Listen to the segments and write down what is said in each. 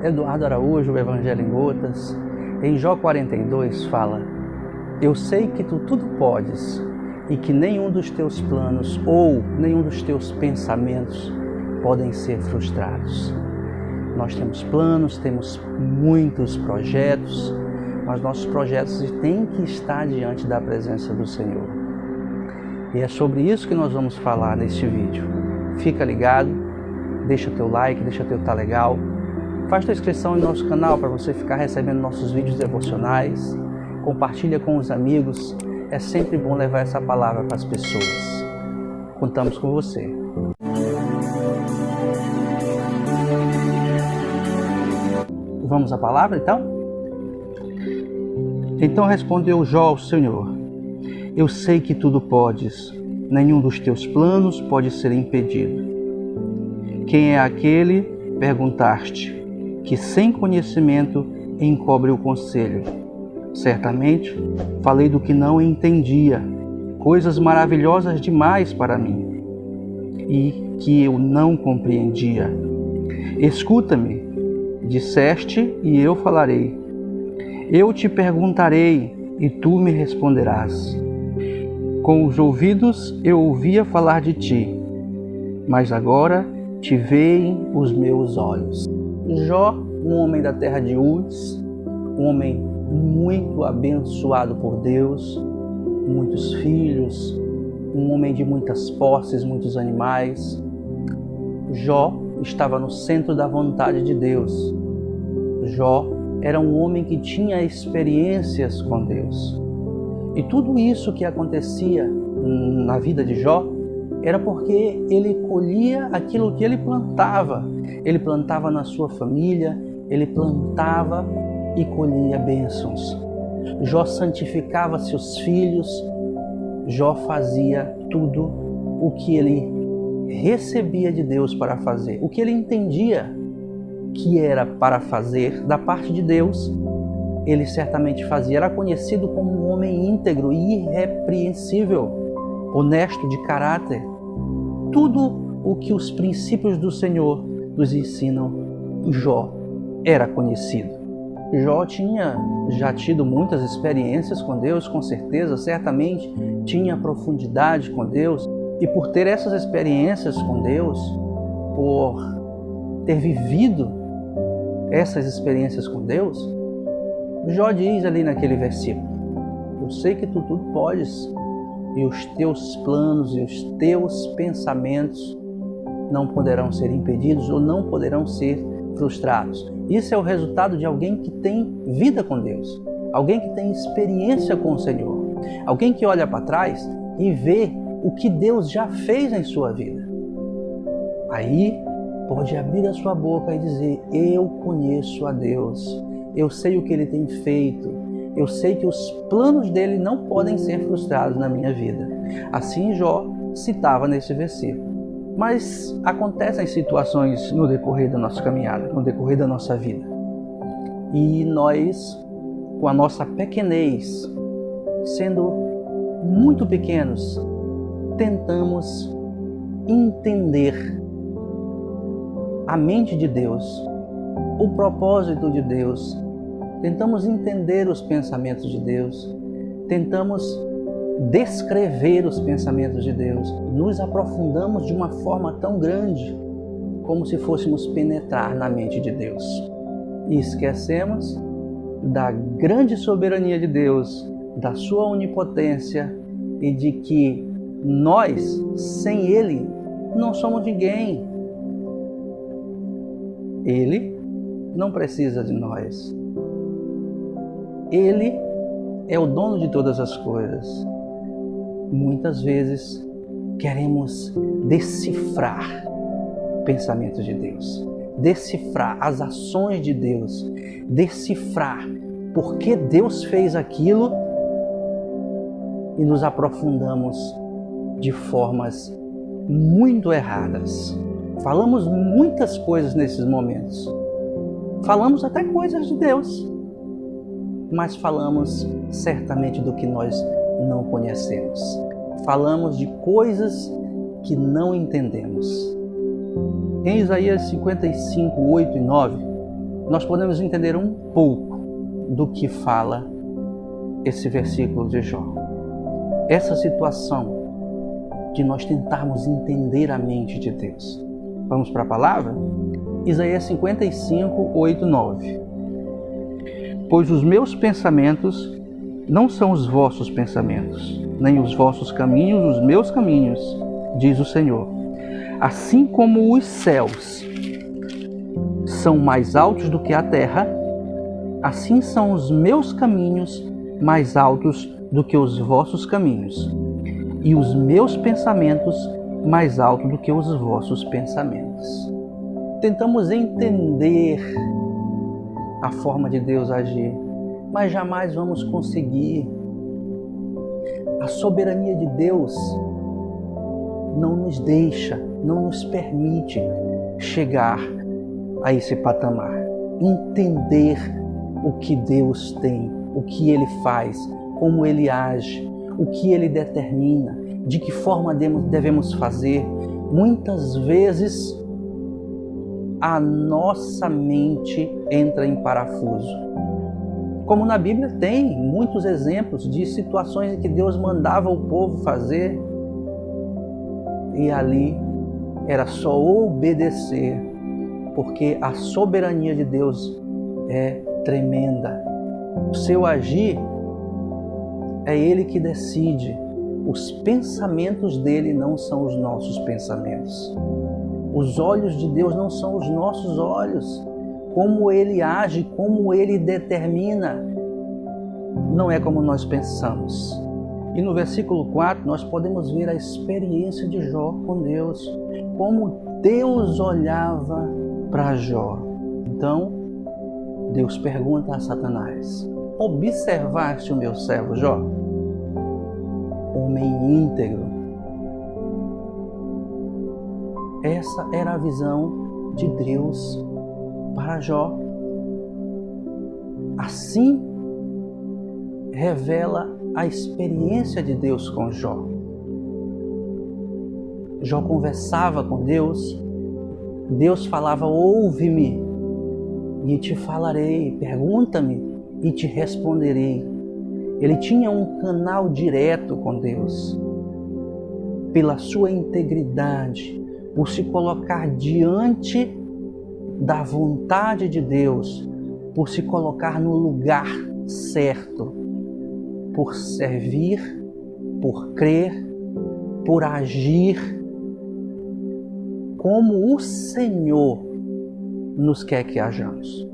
Eduardo Araújo, o Evangelho em Gotas, em Jó 42 fala: eu sei que tu tudo podes e que nenhum dos teus planos ou nenhum dos teus pensamentos podem ser frustrados. Nós temos planos, temos muitos projetos, mas nossos projetos têm que estar diante da presença do Senhor. E é sobre isso que nós vamos falar neste vídeo. Fica ligado, deixa teu like, deixa teu tá legal, faz tua inscrição no nosso canal para você ficar recebendo nossos vídeos devocionais, compartilha com os amigos, é sempre bom levar essa palavra para as pessoas. Contamos com você. Vamos à palavra então? Então respondeu Jó ao Senhor: eu sei que tudo podes, nenhum dos teus planos pode ser impedido. Quem é aquele, perguntaste, que sem conhecimento encobre o conselho? Certamente falei do que não entendia, coisas maravilhosas demais para mim, e que eu não compreendia. Escuta-me, disseste, e eu falarei. Eu te perguntarei, e tu me responderás. Com os ouvidos eu ouvia falar de ti, mas agora te veem os meus olhos. Jó, um homem da terra de Uz, um homem muito abençoado por Deus, muitos filhos, um homem de muitas posses, muitos animais. Jó estava no centro da vontade de Deus. Jó era um homem que tinha experiências com Deus. E tudo isso que acontecia na vida de Jó era porque ele colhia aquilo que ele plantava. Ele plantava na sua família, ele plantava e colhia bênçãos. Jó santificava seus filhos, Jó fazia tudo o que ele recebia de Deus para fazer, o que ele entendia que era para fazer da parte de Deus, ele certamente fazia. Era conhecido como um homem íntegro e irrepreensível, honesto de caráter. Tudo o que os princípios do Senhor nos ensinam, Jó era conhecido. Jó tinha já tido muitas experiências com Deus, com certeza, certamente tinha profundidade com Deus, e por ter essas experiências com Deus, por ter vivido essas experiências com Deus, Jó diz ali naquele versículo: eu sei que tu tudo podes, e os teus planos e os teus pensamentos não poderão ser impedidos ou não poderão ser frustrados. Isso é o resultado de alguém que tem vida com Deus, alguém que tem experiência com o Senhor, alguém que olha para trás e vê o que Deus já fez em sua vida. Aí pode abrir a sua boca e dizer: eu conheço a Deus, eu sei o que Ele tem feito, eu sei que os planos dele não podem ser frustrados na minha vida. Assim Jó citava nesse versículo. Mas acontecem situações no decorrer da nossa caminhada, no decorrer da nossa vida. E nós, com a nossa pequenez, sendo muito pequenos, tentamos entender a mente de Deus, o propósito de Deus, tentamos entender os pensamentos de Deus, tentamos descrever os pensamentos de Deus, nos aprofundamos de uma forma tão grande como se fôssemos penetrar na mente de Deus. E esquecemos da grande soberania de Deus, da sua onipotência e de que nós, sem Ele, não somos ninguém. Ele não precisa de nós. Ele é o dono de todas as coisas. Muitas vezes queremos decifrar pensamentos de Deus, decifrar as ações de Deus, decifrar por que Deus fez aquilo e nos aprofundamos de formas muito erradas. Falamos muitas coisas nesses momentos. Falamos até coisas de Deus, mas falamos certamente do que nós não conhecemos. Falamos de coisas que não entendemos. Em Isaías 55, 8 e 9, nós podemos entender um pouco do que fala esse versículo de Jó. Essa situação de nós tentarmos entender a mente de Deus. Vamos para a palavra? Isaías 55, 8 e 9. Pois os meus pensamentos não são os vossos pensamentos, nem os vossos caminhos os meus caminhos, diz o Senhor. Assim como os céus são mais altos do que a terra, assim são os meus caminhos mais altos do que os vossos caminhos, e os meus pensamentos mais altos do que os vossos pensamentos. Tentamos entender a forma de Deus agir, mas jamais vamos conseguir. A soberania de Deus não nos deixa, não nos permite chegar a esse patamar. Entender o que Deus tem, o que Ele faz, como Ele age, o que Ele determina, de que forma devemos fazer. Muitas vezes a nossa mente entra em parafuso. Como na Bíblia tem muitos exemplos de situações em que Deus mandava o povo fazer e ali era só obedecer, porque a soberania de Deus é tremenda. O seu agir é Ele que decide. Os pensamentos dele não são os nossos pensamentos. Os olhos de Deus não são os nossos olhos. Como Ele age, como Ele determina, não é como nós pensamos. E no versículo 4 nós podemos ver a experiência de Jó com Deus, como Deus olhava para Jó. Então, Deus pergunta a Satanás: observaste o meu servo Jó? Homem íntegro. Essa era a visão de Deus para Jó. Assim revela a experiência de Deus com Jó. Jó conversava com Deus, Deus falava: ouve-me e te falarei, pergunta-me e te responderei. Ele tinha um canal direto com Deus. Pela sua integridade, por se colocar diante da vontade de Deus, por se colocar no lugar certo, por servir, por crer, por agir como o Senhor nos quer que hajamos.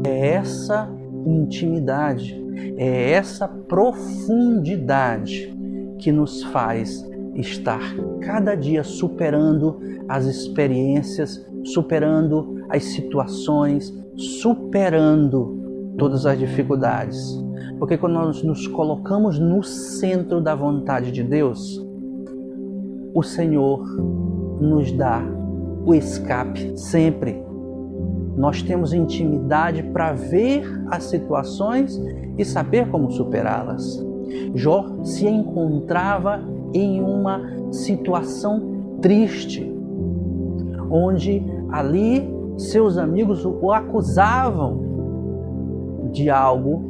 É essa intimidade, é essa profundidade que nos faz estar cada dia superando as experiências, superando as situações, superando todas as dificuldades. Porque quando nós nos colocamos no centro da vontade de Deus, o Senhor nos dá o escape sempre. Nós temos intimidade para ver as situações e saber como superá-las. Jó se encontrava em uma situação triste, onde ali seus amigos o acusavam de algo,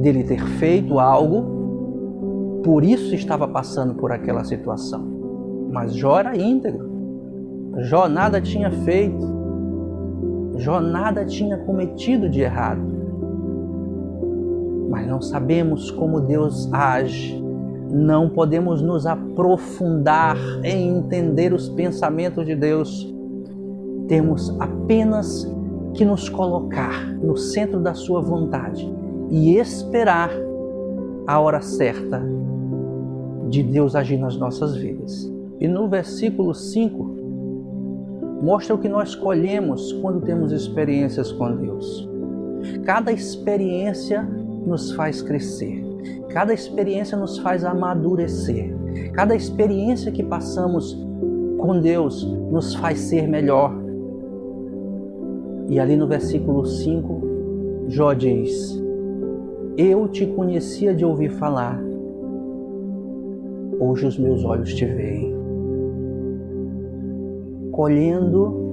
dele ter feito algo, por isso estava passando por aquela situação. Mas Jó era íntegro. Jó nada tinha feito. Jó nada tinha cometido de errado. Mas não sabemos como Deus age. Não podemos nos aprofundar em entender os pensamentos de Deus. Temos apenas que nos colocar no centro da sua vontade e esperar a hora certa de Deus agir nas nossas vidas. E no versículo 5, mostra o que nós colhemos quando temos experiências com Deus. Cada experiência nos faz crescer. Cada experiência nos faz amadurecer. Cada experiência que passamos com Deus nos faz ser melhor. E ali no versículo 5, Jó diz: eu te conhecia de ouvir falar, hoje os meus olhos te veem. colhendo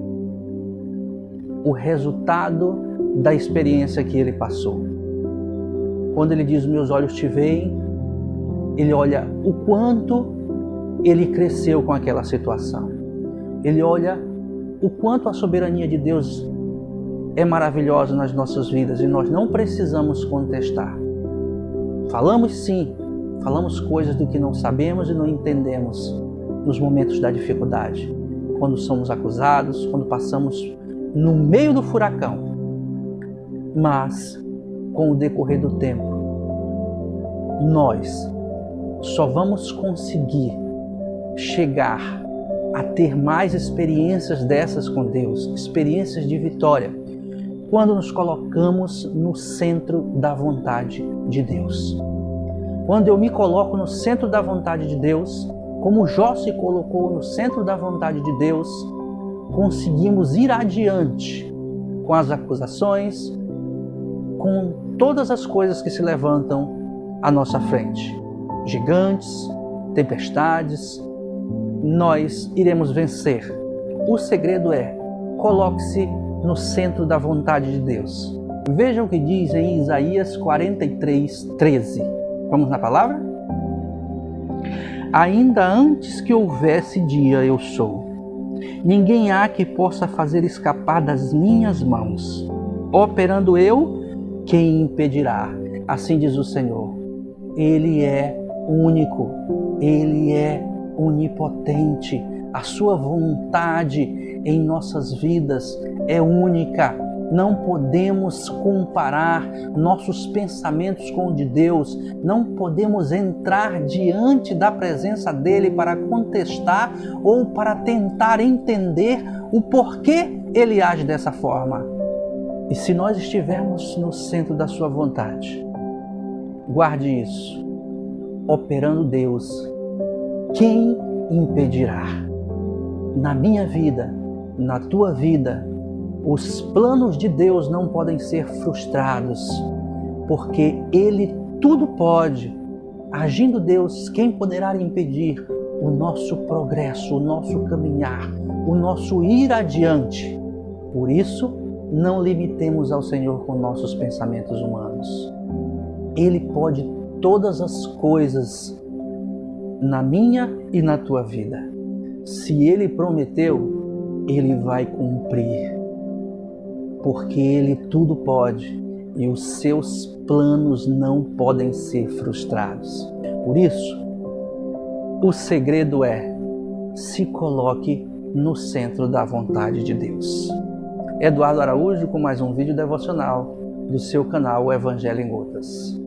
o resultado da experiência que ele passou. Quando ele diz, meus olhos te veem, ele olha o quanto ele cresceu com aquela situação. Ele olha o quanto a soberania de Deus é maravilhosa nas nossas vidas e nós não precisamos contestar. Falamos sim, falamos coisas do que não sabemos e não entendemos nos momentos da dificuldade, quando somos acusados, quando passamos no meio do furacão. Mas, com o decorrer do tempo, nós só vamos conseguir chegar a ter mais experiências dessas com Deus, experiências de vitória, quando nos colocamos no centro da vontade de Deus. Quando eu me coloco no centro da vontade de Deus, como Jó se colocou no centro da vontade de Deus, conseguimos ir adiante com as acusações, com todas as coisas que se levantam à nossa frente. Gigantes, tempestades, nós iremos vencer. O segredo é, coloque-se no centro da vontade de Deus. Veja o que diz em Isaías 43:13. Vamos na palavra? Ainda antes que houvesse dia eu sou. Ninguém há que possa fazer escapar das minhas mãos. Operando eu, quem impedirá? Assim diz o Senhor. Ele é único, Ele é onipotente. A sua vontade em nossas vidas é única. Não podemos comparar nossos pensamentos com o de Deus. Não podemos entrar diante da presença dele para contestar ou para tentar entender o porquê ele age dessa forma. E se nós estivermos no centro da sua vontade, guarde isso. Operando Deus, quem impedirá? Na minha vida, na tua vida, os planos de Deus não podem ser frustrados, porque Ele tudo pode. Agindo Deus, quem poderá impedir o nosso progresso, o nosso caminhar, o nosso ir adiante? Por isso, não limitemos ao Senhor com nossos pensamentos humanos. Ele pode todas as coisas na minha e na tua vida. Se Ele prometeu, Ele vai cumprir. Porque Ele tudo pode e os seus planos não podem ser frustrados. Por isso, o segredo é: se coloque no centro da vontade de Deus. Eduardo Araújo com mais um vídeo devocional do seu canal Evangelho em Gotas.